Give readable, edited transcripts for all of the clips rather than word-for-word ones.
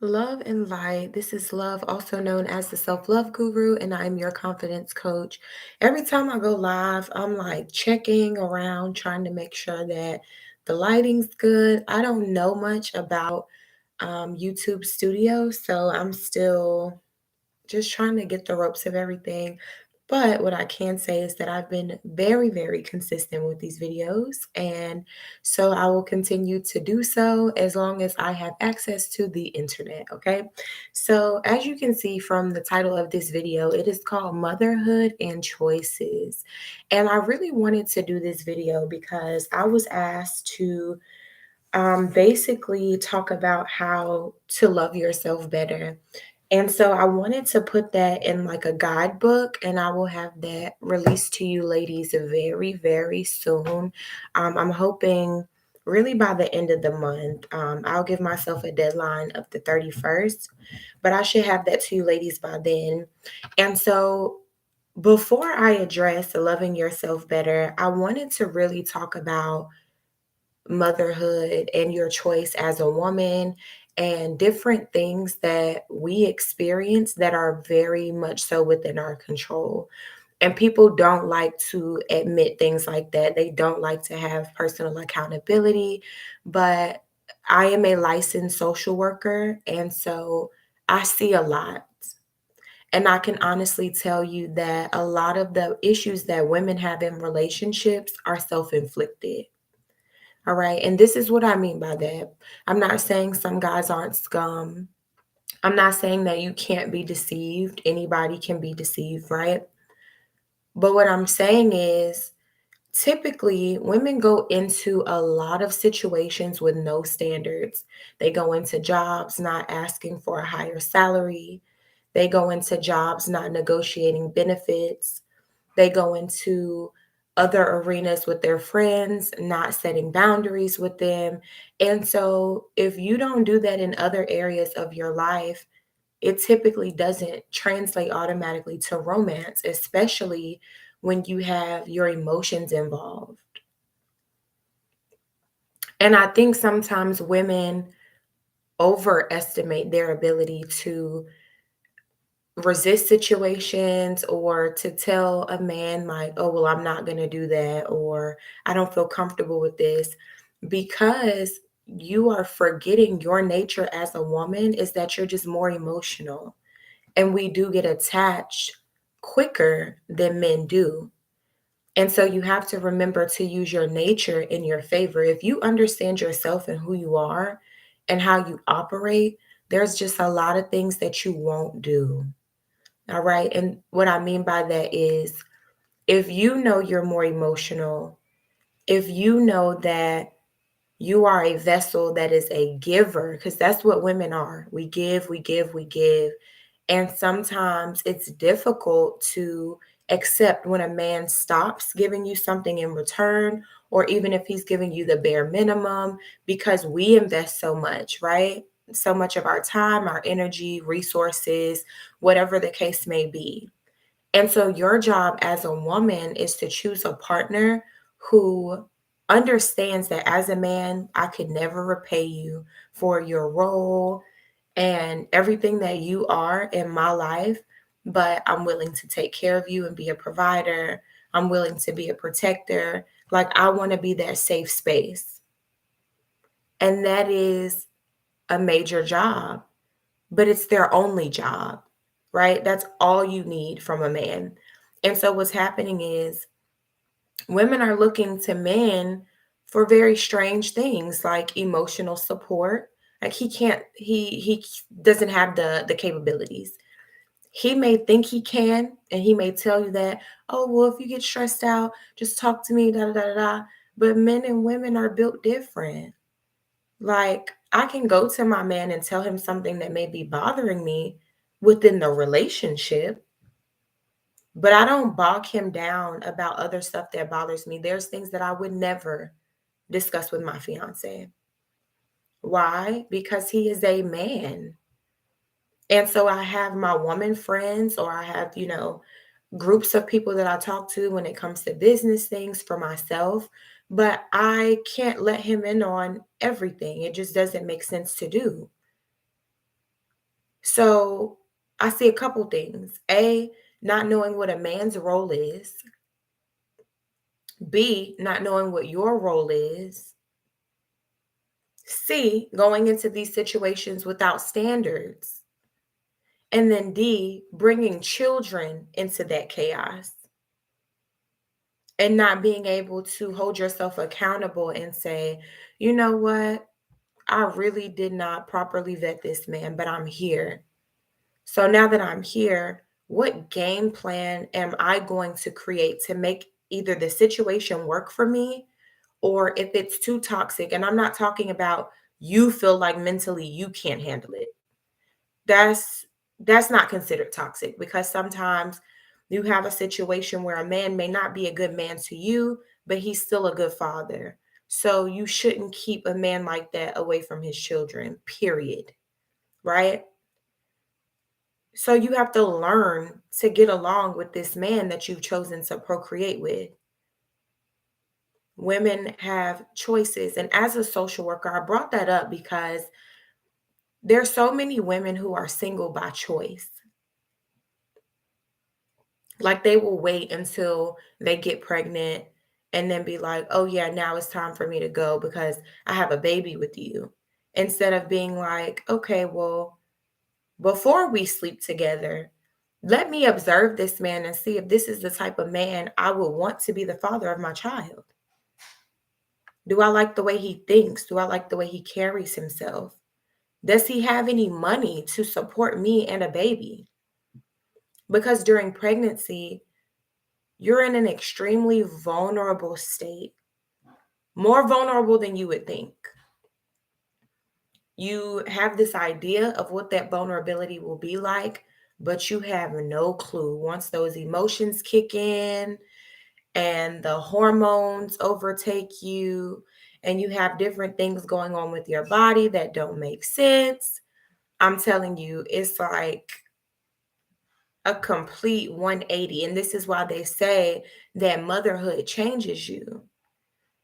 Love and light. This is Love, also known as the Self Love Guru, and I'm your confidence coach. Every time I go live, I'm like checking around, trying to make sure that the lighting's good. I don't know much about YouTube Studio, so I'm still just trying to get the ropes of everything. But what I can say is that I've been very, very consistent with these videos. And so I will continue to do so as long as I have access to the internet. Okay. So as you can see from the title of this video, it is called Motherhood and Choices. And I really wanted to do this video because I was asked to basically talk about how to love yourself better. And so I wanted to put that in like a guidebook, and I will have that released to you ladies very, very soon. I'm hoping really by the end of the month. I'll give myself a deadline of the 31st, but I should have that to you ladies by then. And so before I address loving yourself better, I wanted to really talk about motherhood and your choice as a woman and different things that we experience that are very much so within our control. And people don't like to admit things like that. They don't like to have personal accountability. But I am a licensed social worker. And so I see a lot. And I can honestly tell you that a lot of the issues that women have in relationships are self inflicted. All right. And this is what I mean by that. I'm not saying some guys aren't scum. I'm not saying that you can't be deceived. Anybody can be deceived, right? But what I'm saying is typically women go into a lot of situations with no standards. They go into jobs not asking for a higher salary. They go into jobs not negotiating benefits. They go into other arenas with their friends, not setting boundaries with them. And so, if you don't do that in other areas of your life, it typically doesn't translate automatically to romance, especially when you have your emotions involved. And I think sometimes women overestimate their ability to resist situations or to tell a man like, oh well, I'm not going to do that, or I don't feel comfortable with this, because you are forgetting your nature as a woman is that you're just more emotional, and we do get attached quicker than men do. And so you have to remember to use your nature in your favor. If you understand yourself and who you are and how you operate, there's just a lot of things that you won't do. All right. And what I mean by that is if you know you're more emotional, if you know that you are a vessel that is a giver, because that's what women are. We give, we give, we give. And sometimes it's difficult to accept when a man stops giving you something in return, or even if he's giving you the bare minimum, because we invest so much, right? So much of our time, our energy, resources, whatever the case may be. And so your job as a woman is to choose a partner who understands that as a man, I could never repay you for your role and everything that you are in my life, but I'm willing to take care of you and be a provider. I'm willing to be a protector. Like, I want to be that safe space. And that is a major job, but it's their only job, right? That's all you need from a man. And so what's happening is women are looking to men for very strange things like emotional support. Like he doesn't have the capabilities. He may think he can, and he may tell you that, oh well, if you get stressed out, just talk to me, da da da da. Da. But men and women are built different. Like, I can go to my man and tell him something that may be bothering me within the relationship, but I don't bog him down about other stuff that bothers me. There's things that I would never discuss with my fiance. Why? Because he is a man. And so I have my woman friends, or I have, groups of people that I talk to when it comes to business things for myself, but I can't let him in on everything. It just doesn't make sense to do. So I see a couple things. A, not knowing what a man's role is. B, not knowing what your role is. C, going into these situations without standards. And then D, bringing children into that chaos and not being able to hold yourself accountable and say, you know what? I really did not properly vet this man, but I'm here. So now that I'm here, what game plan am I going to create to make either the situation work for me, or if it's too toxic? And I'm not talking about you feel like mentally you can't handle it. That's that's not considered toxic, because sometimes you have a situation where a man may not be a good man to you, but he's still a good father. So you shouldn't keep a man like that away from his children, period. Right? So you have to learn to get along with this man that you've chosen to procreate with. Women have choices. And as a social worker, I brought that up because there's so many women who are single by choice. Like they will wait until they get pregnant and then be like, oh, yeah, now it's time for me to go because I have a baby with you. Instead of being like, okay, well, before we sleep together, let me observe this man and see if this is the type of man I would want to be the father of my child. Do I like the way he thinks? Do I like the way he carries himself? Does he have any money to support me and a baby? Because during pregnancy, you're in an extremely vulnerable state, more vulnerable than you would think. You have this idea of what that vulnerability will be like, but you have no clue. Once those emotions kick in and the hormones overtake you, and you have different things going on with your body that don't make sense, I'm telling you, it's like a complete 180. And this is why they say that motherhood changes you.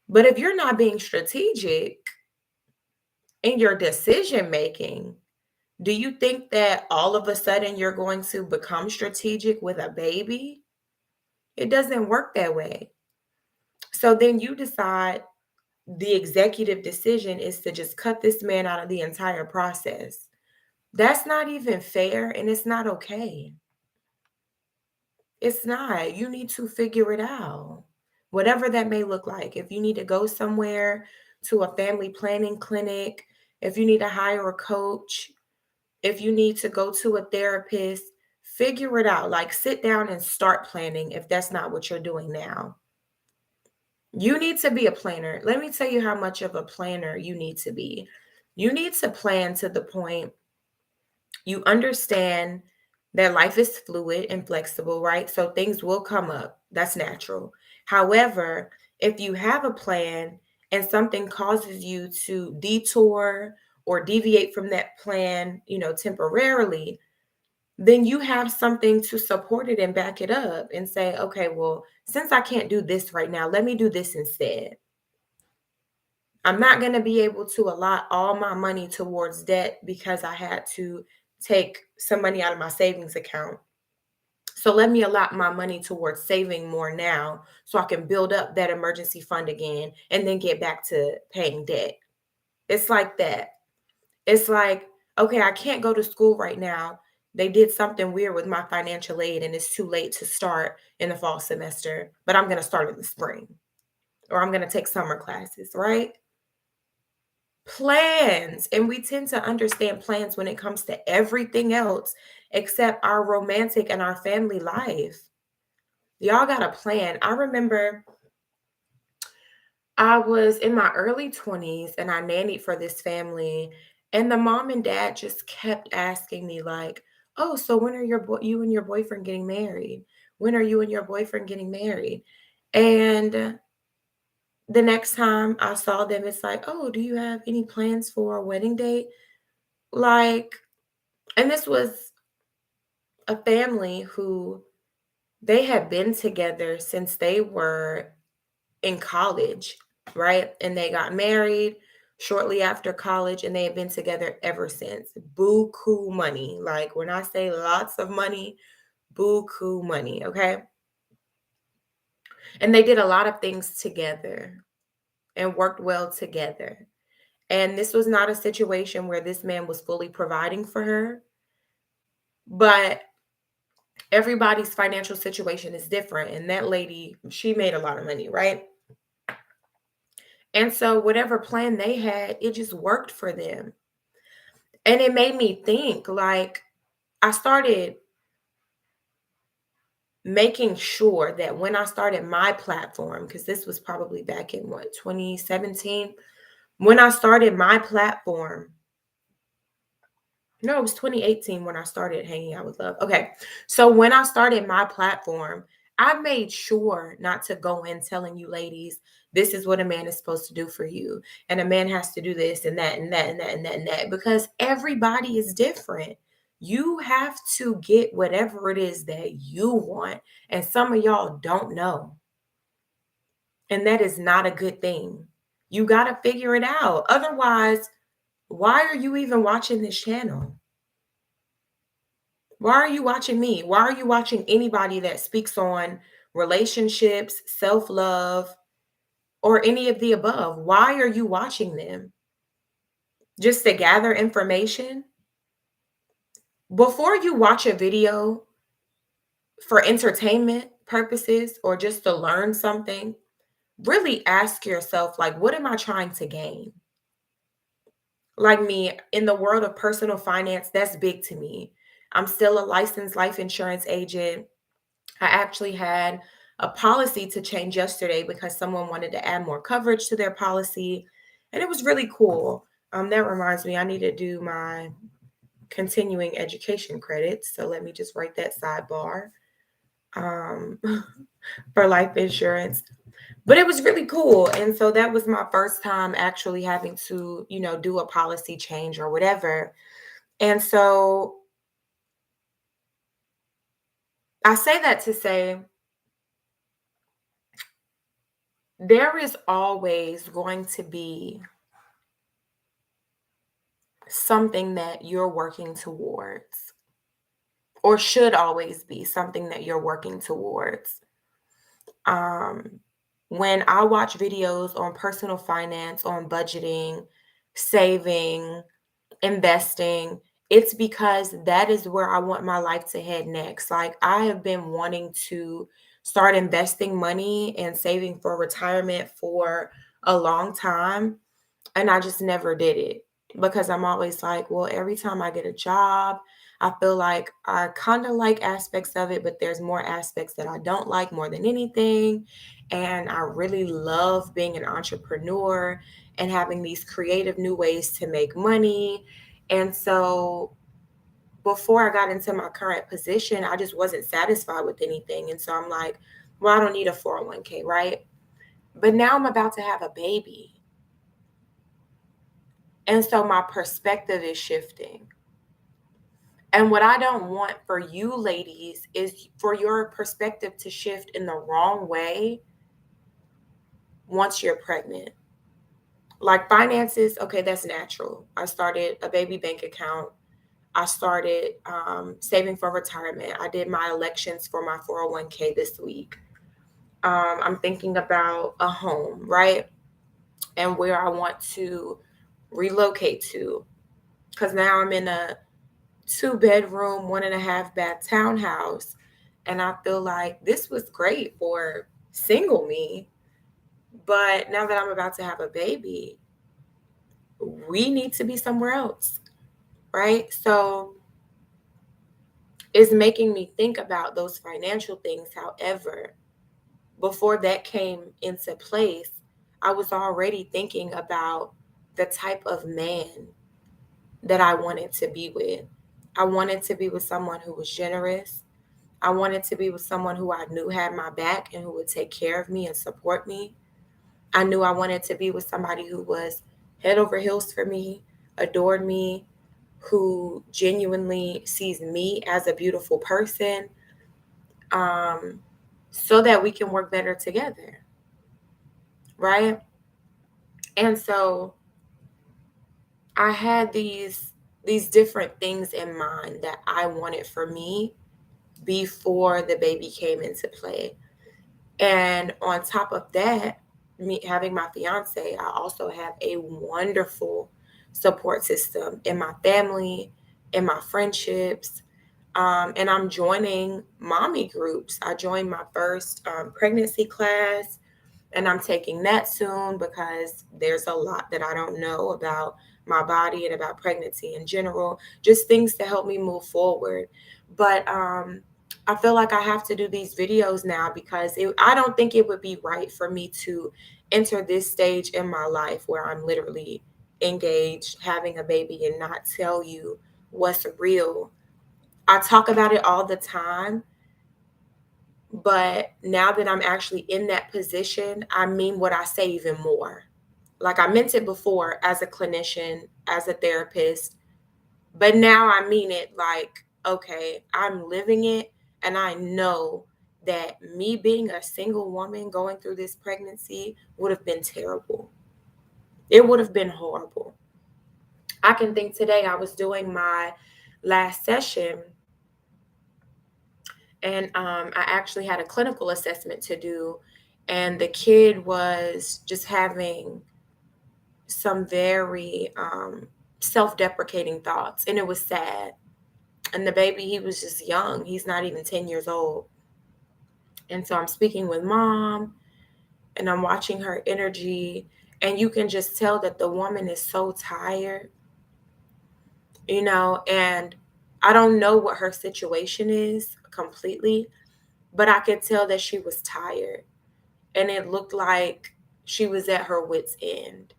But if you're not being strategic in your decision making, do you think that all of a sudden you're going to become strategic with a baby? It doesn't work that way. So then you decide the executive decision is to just cut this man out of the entire process. That's not even fair, and it's not okay. It's not. You need to figure it out. Whatever that may look like. If you need to go somewhere to a family planning clinic, if you need to hire a coach, if you need to go to a therapist, figure it out. Like sit down and start planning if that's not what you're doing now. You need to be a planner. Let me tell you how much of a planner you need to be. You need to plan to the point you understand that life is fluid and flexible, right? So things will come up. That's natural. However, if you have a plan and something causes you to detour or deviate from that plan, temporarily, then you have something to support it and back it up and say, okay, well, since I can't do this right now, let me do this instead. I'm not going to be able to allot all my money towards debt because I had to take some money out of my savings account. So let me allot my money towards saving more now so I can build up that emergency fund again and then get back to paying debt. It's like that. It's like, okay, I can't go to school right now. They did something weird with my financial aid and it's too late to start in the fall semester, but I'm going to start in the spring or I'm going to take summer classes, right? Plans. And we tend to understand plans when it comes to everything else except our romantic and our family life. Y'all got a plan. I remember I was in my early 20s and I nannied for this family. And the mom and dad just kept asking me, like, oh, so when are you and your boyfriend getting married? When are you and your boyfriend getting married? And the next time I saw them, it's like, oh, do you have any plans for a wedding date? Like, and this was a family who they had been together since they were in college, right? And they got married shortly after college, and they have been together ever since. Buku money. Like when I say lots of money, buku money, okay? And they did a lot of things together and worked well together. And this was not a situation where this man was fully providing for her, but everybody's financial situation is different. And that lady, she made a lot of money, right? And so whatever plan they had, it just worked for them. And it made me think, like, I started making sure that when I started my platform, because this was probably back in what, 2017, when I started my platform, no, it was 2018 when I started hanging out with love. Okay. So when I started my platform, I made sure not to go in telling you ladies, this is what a man is supposed to do for you. And a man has to do this and that and that and that and that and that, because everybody is different. You have to get whatever it is that you want. And some of y'all don't know. And that is not a good thing. You got to figure it out. Otherwise, why are you even watching this channel? Why are you watching me? Why are you watching anybody that speaks on relationships, self-love, or any of the above? Why are you watching them? Just to gather information? Before you watch a video for entertainment purposes or just to learn something, really ask yourself, like, what am I trying to gain? Like me, in the world of personal finance, that's big to me. I'm still a licensed life insurance agent. I actually had a policy to change yesterday because someone wanted to add more coverage to their policy, and it was really cool. That reminds me, I need to do my continuing education credits. So let me just write that sidebar um, for life insurance. But it was really cool. And so that was my first time actually having to, do a policy change or whatever. And so I say that to say there is always going to be something that you're working towards, or should always be something that you're working towards. Um, when I watch videos on personal finance, on budgeting, saving, investing, it's because that is where I want my life to head next. Like I have been wanting to start investing money and saving for retirement for a long time. And I just never did it because I'm always like, well, every time I get a job, I feel like I kind of like aspects of it, but there's more aspects that I don't like more than anything. And I really love being an entrepreneur and having these creative new ways to make money. And so before I got into my current position, I just wasn't satisfied with anything. And so I'm like, well, I don't need a 401k, right? But now I'm about to have a baby. And so my perspective is shifting. And what I don't want for you ladies is for your perspective to shift in the wrong way once you're pregnant. Like finances, okay, that's natural. I started a baby bank account. I started saving for retirement. I did my elections for my 401k this week. I'm thinking about a home, right? And where I want to relocate to. Because now I'm in a 2-bedroom, 1.5 bath townhouse. And I feel like this was great for single me. But now that I'm about to have a baby, we need to be somewhere else, right? So it's making me think about those financial things. However, before that came into place, I was already thinking about the type of man that I wanted to be with. I wanted to be with someone who was generous. I wanted to be with someone who I knew had my back and who would take care of me and support me. I knew I wanted to be with somebody who was head over heels for me, adored me, who genuinely sees me as a beautiful person, um, so that we can work better together, right? And so I had these different things in mind that I wanted for me before the baby came into play. And on top of that, me having my fiance, I also have a wonderful support system in my family, in my friendships. And I'm joining mommy groups. I joined my first pregnancy class, and I'm taking that soon because there's a lot that I don't know about my body and about pregnancy in general, just things to help me move forward. But I feel like I have to do these videos now because I don't think it would be right for me to enter this stage in my life where I'm literally engaged, having a baby, and not tell you what's real. I talk about it all the time, but now that I'm actually in that position, I mean what I say even more. Like I meant it before as a clinician, as a therapist, but now I mean it like, okay, I'm living it. And I know that me being a single woman going through this pregnancy would have been terrible. It would have been horrible. I can think today I was doing my last session, and I actually had a clinical assessment to do, and the kid was just having some very self-deprecating thoughts, and it was sad. And the baby, he was just young. He's not even 10 years old. And so I'm speaking with mom, and I'm watching her energy, and you can just tell that the woman is so tired, and I don't know what her situation is completely, but I could tell that she was tired. And it looked like she was at her wit's end,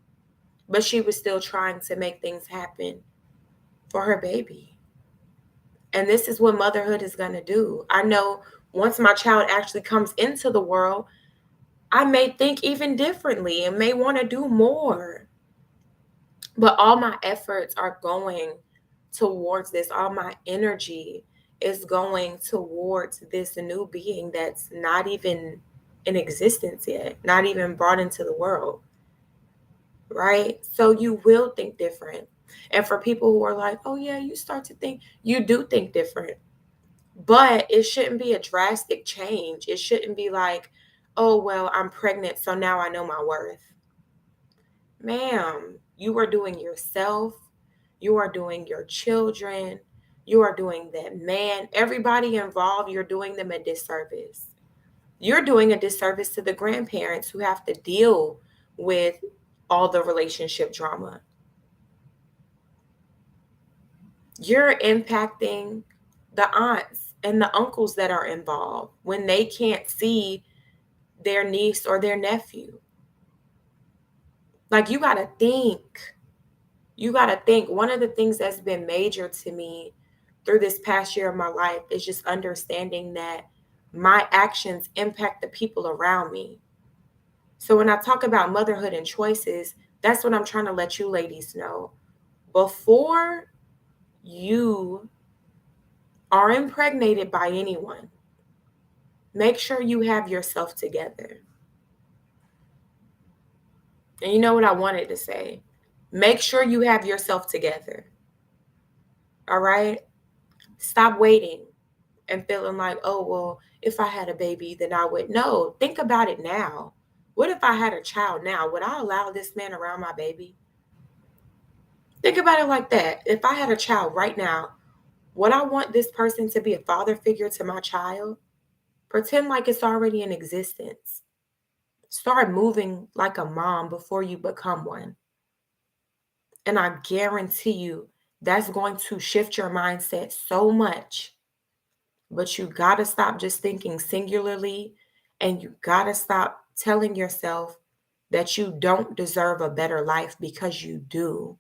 but she was still trying to make things happen for her baby. And this is what motherhood is going to do. I know once my child actually comes into the world, I may think even differently and may want to do more. But all my efforts are going towards this. All my energy is going towards this new being that's not even in existence yet, not even brought into the world. Right? So you will think different. And for people who are like, oh, yeah, you start to think, you do think different. But it shouldn't be a drastic change. It shouldn't be like, oh, well, I'm pregnant, so now I know my worth. Ma'am, you are doing yourself, you are doing your children, you are doing that man, everybody involved, you're doing them a disservice. You're doing a disservice to the grandparents who have to deal with all the relationship drama. You're impacting the aunts and the uncles that are involved when they can't see their niece or their nephew. Like, you got to think. You got to think. One of the things that's been major to me through this past year of my life is just understanding that my actions impact the people around me. So when I talk about motherhood and choices, that's what I'm trying to let you ladies know. Before you are impregnated by anyone, make sure you have yourself together. And you know what I wanted to say? Make sure you have yourself together. All right? Stop waiting and feeling like, oh, well, if I had a baby, then I would. No, think about it now. What if I had a child now? Would I allow this man around my baby? Think about it like that. If I had a child right now, would I want this person to be a father figure to my child? Pretend like it's already in existence. Start moving like a mom before you become one. And I guarantee you that's going to shift your mindset so much. But you got to stop just thinking singularly, and you got to stop telling yourself that you don't deserve a better life, because you do.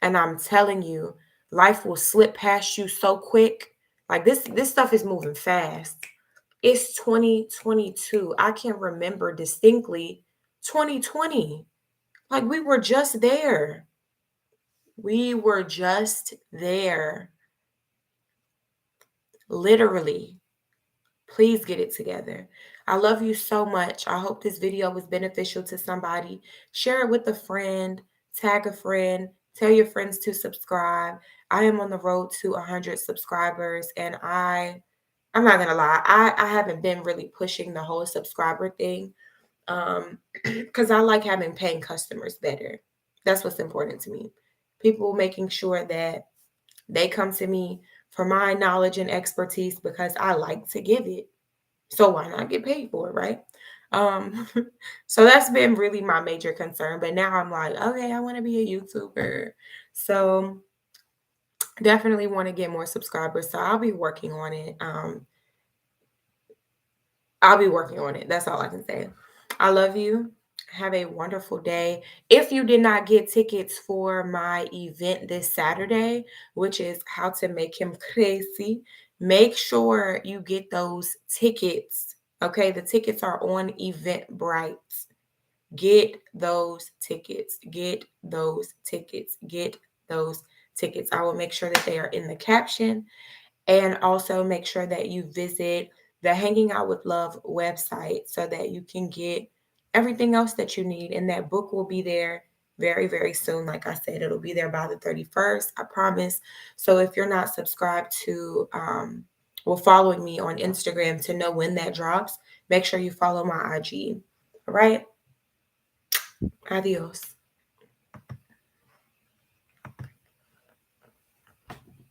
And I'm telling you, life will slip past you so quick. Like this stuff is moving fast. It's 2022. I can remember distinctly 2020. Like we were just there. We were just there. Literally. Please get it together. I love you so much. I hope this video was beneficial to somebody. Share it with a friend, tag a friend, Tell your friends to subscribe. I am on the road to 100 subscribers, and I'm not gonna lie, I haven't been really pushing the whole subscriber thing, because I like having paying customers better. That's what's important to me. People making sure that they come to me for my knowledge and expertise because I like to give it. So why not get paid for it, right? Um, so that's been really my major concern. But now I'm like, okay, I want to be a YouTuber. So definitely want to get more subscribers. So I'll be working on it. I'll be working on it. That's all I can say. I love you. Have a wonderful day. If you did not get tickets for my event this Saturday, which is how to make him crazy, make sure you get those tickets. Okay, the tickets are on Eventbrite. Get those tickets. Get those tickets. Get those tickets. I will make sure that they are in the caption, and also make sure that you visit the Hanging Out with Love website so that you can get everything else that you need. And that book will be there very, very soon. Like I said, it'll be there by the 31st, I promise. So if you're not subscribed to, well, following me on Instagram to know when that drops, make sure you follow my IG. All right. Adios.